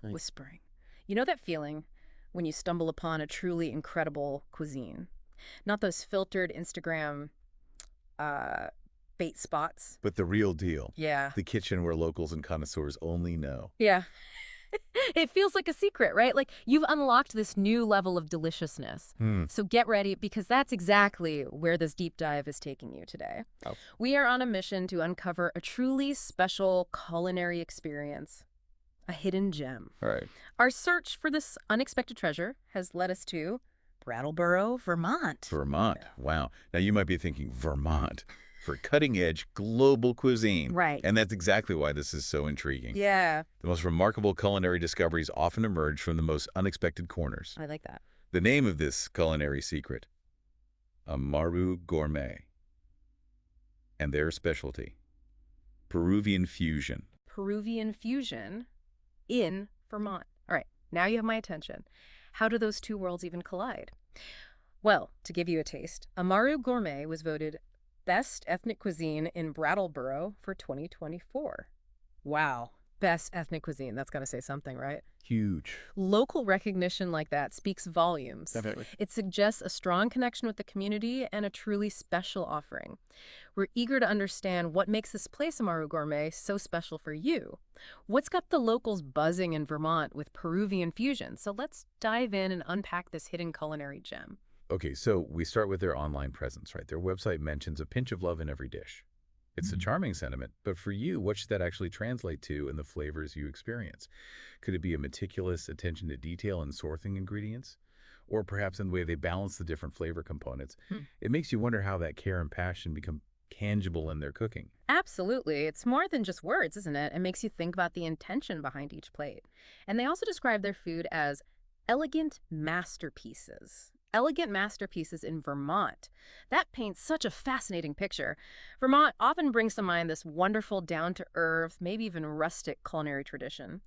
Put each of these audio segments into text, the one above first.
Nice. whispering. You know that feeling when you stumble upon a truly incredible cuisine? Not those filtered Instagram uh, bait spots. But the real deal, Yeah. the kitchen where locals and connoisseurs only know. Yeah. It feels like a secret, right? Like you've unlocked this new level of deliciousness. Hmm. So get ready because that's exactly where this deep dive is taking you today. Oh. We are on a mission to uncover a truly special culinary experience, a hidden gem. All right. Our search for this unexpected treasure has led us to Brattleboro, Vermont. Vermont. Wow. Now you might be thinking Vermont for cutting-edge global cuisine. Right. And that's exactly why this is so intriguing. Yeah, The most remarkable culinary discoveries often emerge from the most unexpected corners. I like that. The name of this culinary secret, Amaru Gourmet, and their specialty, Peruvian fusion. Peruvian fusion in Vermont. All right, now you have my attention. How do those two worlds even collide? Well, to give you a taste, Amaru Gourmet was voted Best Ethnic Cuisine in Brattleboro for 2024. Wow. Best ethnic cuisine. That's got to say something, right? Huge. Local recognition like that speaks volumes. Definitely. It suggests a strong connection with the community and a truly special offering. We're eager to understand what makes this place, Amaru Gourmet, so special for you. What's got the locals buzzing in Vermont with Peruvian fusion? So let's dive in and unpack this hidden culinary gem. Okay, so we start with their online presence, right? Their website mentions a pinch of love in every dish. It's a charming sentiment, but for you, what should that actually translate to in the flavors you experience? Could it be a meticulous attention to detail in sourcing ingredients? Or perhaps in the way they balance the different flavor components? It makes you wonder how that care and passion become tangible in their cooking. Absolutely. It's more than just words, isn't it? It makes you think about the intention behind each plate. And they also describe their food as elegant masterpieces. Elegant masterpieces in Vermont. That paints such a fascinating picture. Vermont often brings to mind this wonderful, down-to-earth, maybe even rustic culinary tradition.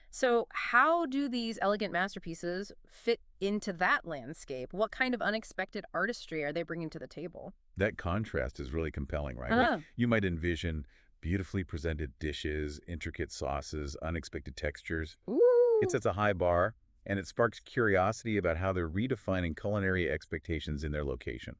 So how do these elegant masterpieces fit into that landscape? What kind of unexpected artistry are they bringing to the table? That contrast is really compelling, right? Uh-huh. You might envision beautifully presented dishes, intricate sauces, unexpected textures. It Ooh. sets a high bar, and it sparks curiosity about how they're redefining culinary expectations in their location.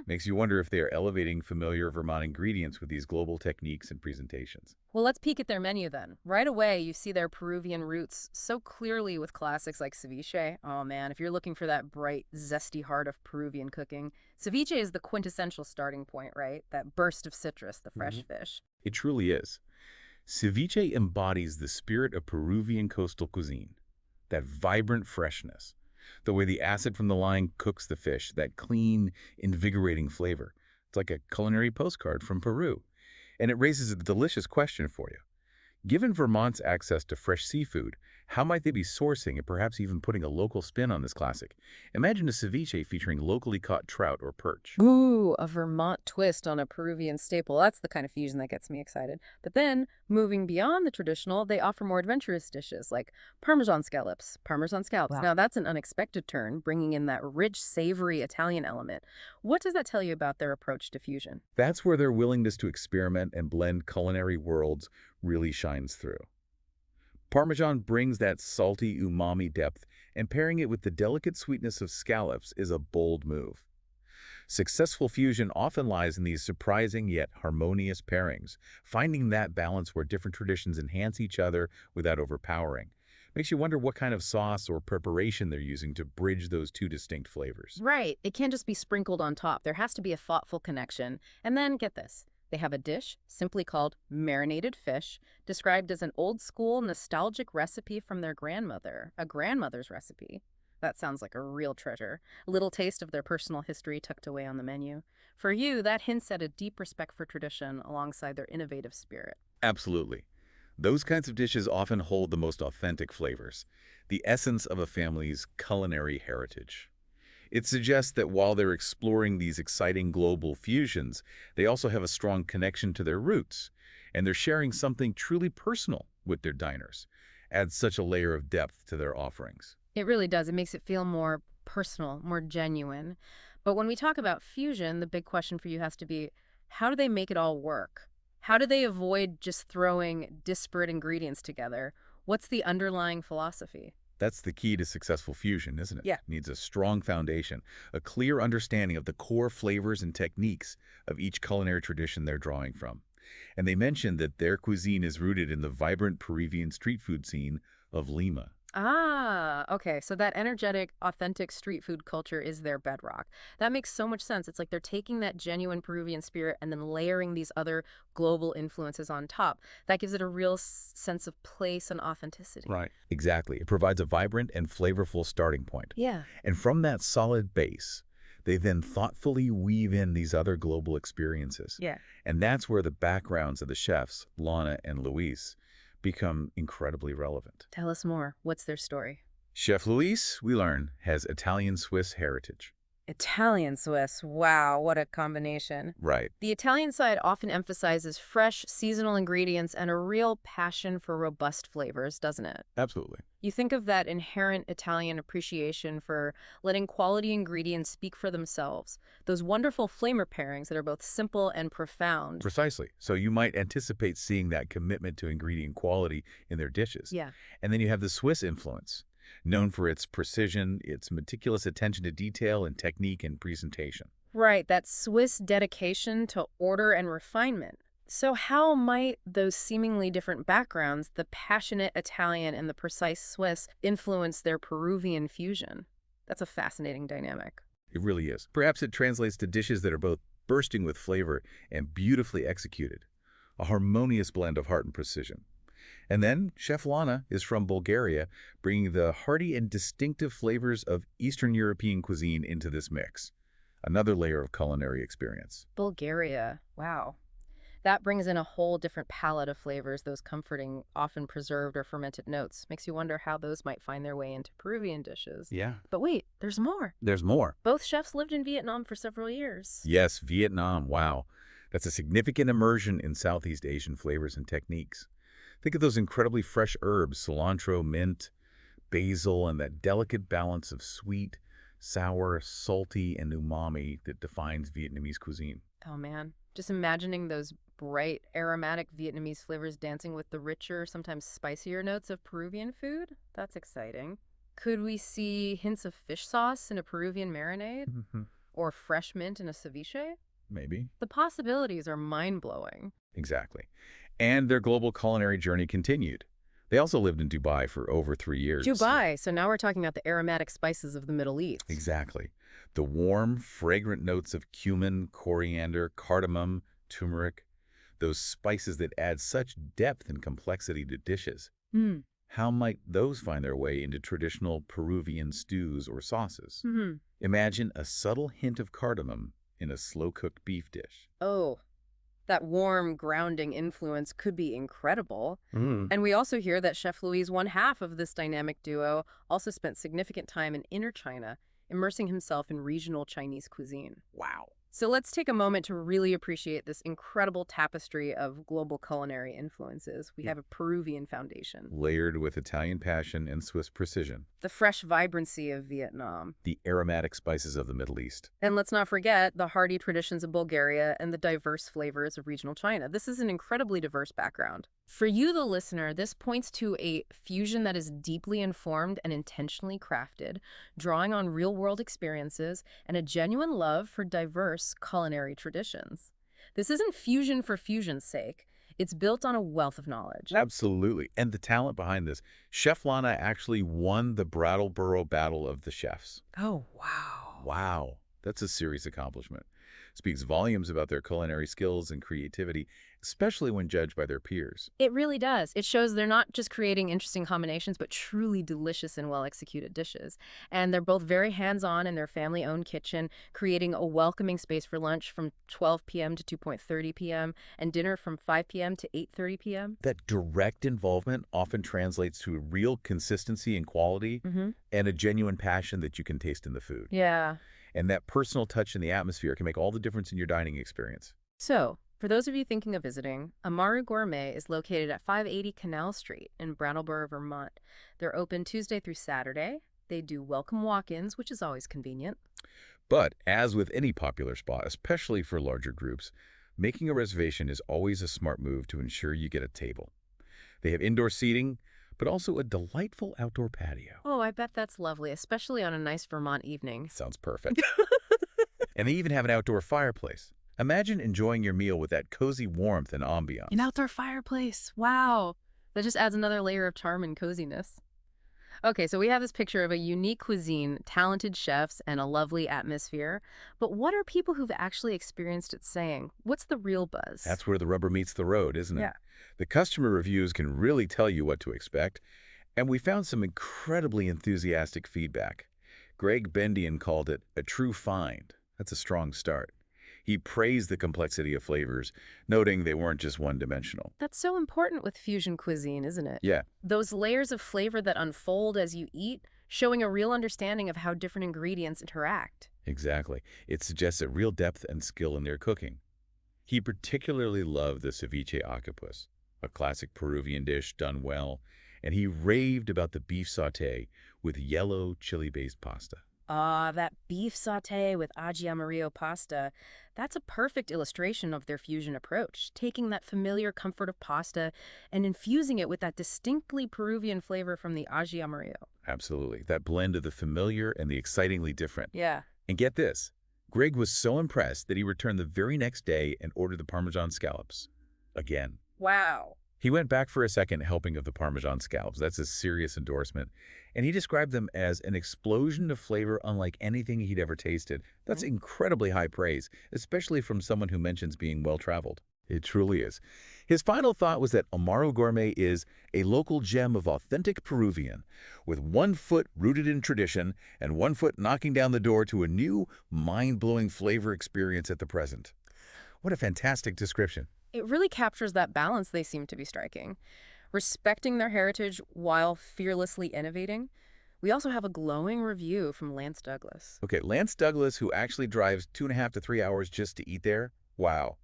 Makes you wonder if they are elevating familiar Vermont ingredients with these global techniques and presentations. Well, let's peek at their menu then. Right away, you see their Peruvian roots so clearly with classics like ceviche. Oh man, if you're looking for that bright, zesty heart of Peruvian cooking, ceviche is the quintessential starting point, right? That burst of citrus, the fresh fish. It truly is. Ceviche embodies the spirit of Peruvian coastal cuisine, that vibrant freshness, the way the acid from the lime cooks the fish, that clean, invigorating flavor. It's like a culinary postcard from Peru. And it raises a delicious question for you. Given Vermont's access to fresh seafood, how might they be sourcing and perhaps even putting a local spin on this classic? Imagine a ceviche featuring locally caught trout or perch. Ooh, a Vermont twist on a Peruvian staple. That's the kind of fusion that gets me excited. But then, moving beyond the traditional, they offer more adventurous dishes like Parmesan scallops. Parmesan scallops. Wow. Now, that's an unexpected turn, bringing in that rich, savory Italian element. What does that tell you about their approach to fusion? That's where their willingness to experiment and blend culinary worlds really shines through. Parmesan brings that salty umami depth, and pairing it with the delicate sweetness of scallops is a bold move. Successful fusion often lies in these surprising yet harmonious pairings, finding that balance where different traditions enhance each other without overpowering. Makes you wonder what kind of sauce or preparation they're using to bridge those two distinct flavors. Right. It can't just be sprinkled on top. There has to be a thoughtful connection. And then, get this. They have a dish simply called marinated fish, described as an old-school, nostalgic recipe from their grandmother, a grandmother's recipe. That sounds like a real treasure. A little taste of their personal history tucked away on the menu. For you, that hints at a deep respect for tradition alongside their innovative spirit. Absolutely. Those kinds of dishes often hold the most authentic flavors, the essence of a family's culinary heritage. It suggests that while they're exploring these exciting global fusions, they also have a strong connection to their roots, and they're sharing something truly personal with their diners. Adds such a layer of depth to their offerings. It really does. It makes it feel more personal, more genuine. But when we talk about fusion, the big question for you has to be, how do they make it all work? How do they avoid just throwing disparate ingredients together? What's the underlying philosophy? That's the key to successful fusion, isn't it? Yeah. Needs a strong foundation, a clear understanding of the core flavors and techniques of each culinary tradition they're drawing from. And they mentioned that their cuisine is rooted in the vibrant Peruvian street food scene of Lima. Ah, okay. So that energetic, authentic street food culture is their bedrock. That makes so much sense. It's like they're taking that genuine Peruvian spirit and then layering these other global influences on top. That gives it a real sense of place and authenticity. Right. Exactly. It provides a vibrant and flavorful starting point. Yeah. And from that solid base, they then thoughtfully weave in these other global experiences. Yeah. And that's where the backgrounds of the chefs, Lana and Luis, become incredibly relevant. Tell us more. What's their story? Chef Luis, we learn, has Italian-Swiss heritage. Italian Swiss. Wow, what a combination. Right. The Italian side often emphasizes fresh, seasonal ingredients and a real passion for robust flavors, doesn't it? Absolutely. You think of that inherent Italian appreciation for letting quality ingredients speak for themselves. Those wonderful flavor pairings that are both simple and profound. Precisely. So you might anticipate seeing that commitment to ingredient quality in their dishes. Yeah. And then you have the Swiss influence, known for its precision, its meticulous attention to detail and technique and presentation. Right, that Swiss dedication to order and refinement. So how might those seemingly different backgrounds, the passionate Italian and the precise Swiss, influence their Peruvian fusion? That's a fascinating dynamic. It really is. Perhaps it translates to dishes that are both bursting with flavor and beautifully executed, a harmonious blend of heart and precision. And then Chef Lana is from Bulgaria, bringing the hearty and distinctive flavors of Eastern European cuisine into this mix. Another layer of culinary experience. Bulgaria. Wow. That brings in a whole different palette of flavors, those comforting, often preserved or fermented notes. Makes you wonder how those might find their way into Peruvian dishes. Yeah. But wait, there's more. There's more. Both chefs lived in Vietnam for several years. Yes, Vietnam. Wow. That's a significant immersion in Southeast Asian flavors and techniques. Think of those incredibly fresh herbs, cilantro, mint, basil, and that delicate balance of sweet, sour, salty, and umami that defines Vietnamese cuisine. Oh man, just imagining those bright, aromatic Vietnamese flavors dancing with the richer, sometimes spicier notes of Peruvian food? That's exciting. Could we see hints of fish sauce in a Peruvian marinade? Or fresh mint in a ceviche? Maybe. The possibilities are mind-blowing. Exactly. And their global culinary journey continued. They also lived in Dubai for over 3 years. Dubai, so now we're talking about the aromatic spices of the Middle East. Exactly. The warm, fragrant notes of cumin, coriander, cardamom, turmeric, those spices that add such depth and complexity to dishes. Mm. How might those find their way into traditional Peruvian stews or sauces? Mm-hmm. Imagine a subtle hint of cardamom in a slow-cooked beef dish. Oh, that warm, grounding influence could be incredible. Mm. And we also hear that Chef Louis, one half of this dynamic duo, also spent significant time in Inner China, immersing himself in regional Chinese cuisine. Wow. So let's take a moment to really appreciate this incredible tapestry of global culinary influences. We have a Peruvian foundation, Layered with Italian passion and Swiss precision. the fresh vibrancy of Vietnam, The aromatic spices of the Middle East. and let's not forget the hearty traditions of Bulgaria and the diverse flavors of regional China. This is an incredibly diverse background. For you, the listener, this points to a fusion that is deeply informed and intentionally crafted, drawing on real-world experiences and a genuine love for diverse culinary traditions. This isn't fusion for fusion's sake. It's built on a wealth of knowledge. Absolutely. And the talent behind this. Chef Lana actually won the Brattleboro Battle of the Chefs. Oh, wow. Wow. That's a serious accomplishment. Speaks volumes about their culinary skills and creativity, especially when judged by their peers. It really does. It shows they're not just creating interesting combinations, but truly delicious and well-executed dishes. And they're both very hands-on in their family-owned kitchen, creating a welcoming space for lunch from 12 p.m. to 2:30 p.m. and dinner from 5 p.m. to 8:30 p.m. That direct involvement often translates to real consistency and quality and a genuine passion that you can taste in the food. Yeah. And that personal touch in the atmosphere can make all the difference in your dining experience. So, for those of you thinking of visiting, Amaru Gourmet is located at 580 Canal Street in Brattleboro, Vermont. They're open Tuesday through Saturday. They do welcome walk-ins, which is always convenient. But as with any popular spot, especially for larger groups, making a reservation is always a smart move to ensure you get a table. They have indoor seating, but also a delightful outdoor patio. Oh, I bet that's lovely, especially on a nice Vermont evening. Sounds perfect. And they even have an outdoor fireplace. Imagine enjoying your meal with that cozy warmth and An ambiance. outdoor fireplace. Wow. That just adds another layer of charm and coziness. Okay, so we have this picture of a unique cuisine, talented chefs, and a lovely atmosphere. But what are people who've actually experienced it saying? What's the real buzz? That's where the rubber meets the road, isn't it? Yeah. The customer reviews can really tell you what to expect, and we found some incredibly enthusiastic feedback. Greg Bendian called it a true find. That's a strong start. He praised the complexity of flavors, noting they weren't just one-dimensional. That's so important with fusion cuisine, isn't it? Yeah, Those layers of flavor that unfold as you eat, showing a real understanding of how different ingredients interact. exactly. It suggests a real depth and skill in their cooking. He particularly loved the ceviche octopus, a classic Peruvian dish done well, and he raved about the beef sauté with yellow chili-based pasta. Ah, that beef sauté with aji amarillo pasta. That's a perfect illustration of their fusion approach, taking that familiar comfort of pasta and infusing it with that distinctly Peruvian flavor from the aji amarillo. Absolutely. That blend of the familiar and the excitingly different. Yeah. And get this, Greg was so impressed that he returned the very next day and ordered the Parmesan scallops. Again. Wow. He went back for a second helping of the Parmesan scallops. That's a serious endorsement. And he described them as an explosion of flavor unlike anything he'd ever tasted. That's incredibly high praise, especially from someone who mentions being well-traveled. It truly is. His final thought was that Amaru Gourmet is a local gem of authentic Peruvian, with one foot rooted in tradition and one foot knocking down the door to a new, mind-blowing flavor experience at the present. What a fantastic description. It really captures that balance they seem to be striking, respecting their heritage while fearlessly innovating. We also have a glowing review from Lance Douglas. Okay, Lance Douglas, who actually drives 2.5 to 3 hours just to eat there, wow,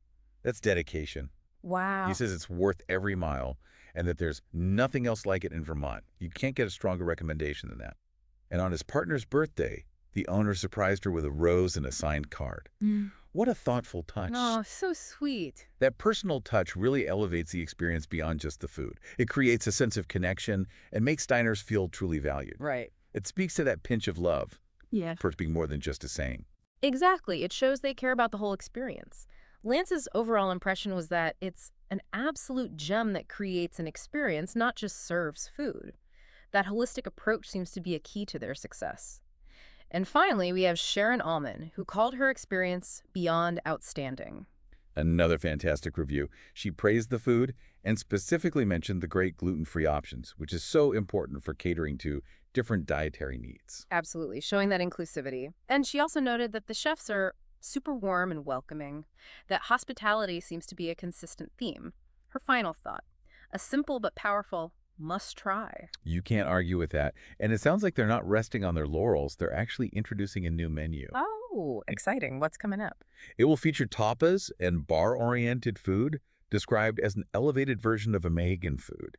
that's dedication. He Wow. says it's worth every mile and that there's nothing else like it in Vermont. You can't get a stronger recommendation than that. And on his partner's birthday, the owner surprised her with a rose and a signed card. What a thoughtful touch. Oh, so sweet. That personal touch really elevates the experience beyond just the food. It creates a sense of connection and makes diners feel truly valued. Right. It speaks to that pinch of love, Yeah. for it being more than just a saying. Exactly. It shows they care about the whole experience. Lance's overall impression was that it's an absolute gem that creates an experience, not just serves food. That holistic approach seems to be a key to their success. And finally, we have Sharon Allman, who called her experience beyond outstanding. Another fantastic review. She praised the food and specifically mentioned the great gluten-free options, which is so important for catering to different dietary needs. Absolutely, showing that inclusivity. And she also noted that the chefs are super warm and welcoming, that hospitality seems to be a consistent theme. Her final thought, a simple but powerful must try. You can't argue with that. And it sounds like they're not resting on their laurels. They're actually introducing a new menu. Oh, exciting. What's coming up? It will feature tapas and bar-oriented food described as an elevated version of American food.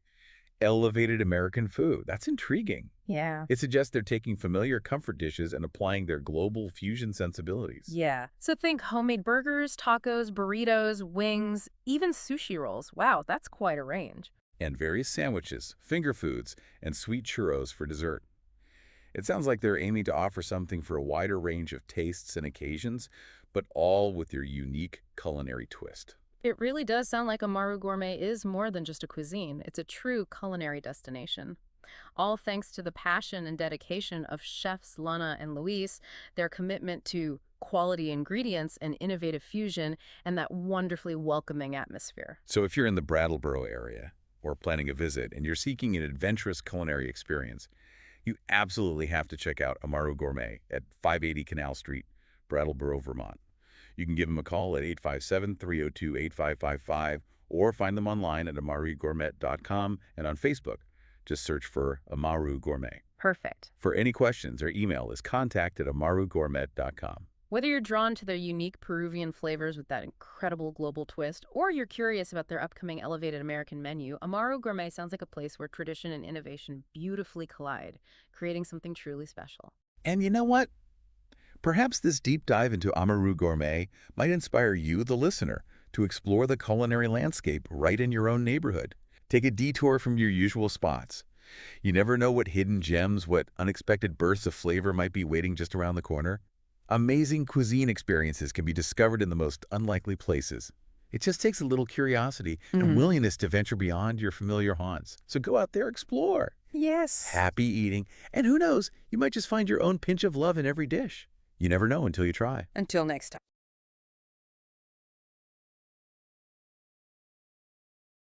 Elevated American food. That's intriguing. Yeah. It suggests they're taking familiar comfort dishes and applying their global fusion sensibilities. Yeah. So think homemade burgers, tacos, burritos, wings, even sushi rolls. Wow, that's quite a range. And various sandwiches, finger foods, and sweet churros for dessert. It sounds like they're aiming to offer something for a wider range of tastes and occasions, but all with their unique culinary twist. It really does sound like Amaru Gourmet is more than just a cuisine. It's a true culinary destination. All thanks to the passion and dedication of chefs Lana and Luis, their commitment to quality ingredients and innovative fusion, and that wonderfully welcoming atmosphere. So if you're in the Brattleboro area or planning a visit and you're seeking an adventurous culinary experience, you absolutely have to check out Amaru Gourmet at 580 Canal Street, Brattleboro, Vermont. You can give them a call at 857-302-8555 or find them online at amarugourmet.com and on Facebook. Just search for Amaru Gourmet. Perfect. For any questions, their email is contact@amarugourmet.com. Whether you're drawn to their unique Peruvian flavors with that incredible global twist, or you're curious about their upcoming elevated American menu, Amaru Gourmet sounds like a place where tradition and innovation beautifully collide, creating something truly special. And you know what? Perhaps this deep dive into Amaru Gourmet might inspire you, the listener, to explore the culinary landscape right in your own neighborhood. Take a detour from your usual spots. You never know what hidden gems, what unexpected bursts of flavor might be waiting just around the corner. Amazing cuisine experiences can be discovered in the most unlikely places. It just takes a little curiosity and Mm. willingness to venture beyond your familiar haunts. So go out there, explore. Yes. Happy eating, and who knows, you might just find your own pinch of love in every dish. You never know until you try. Until next time.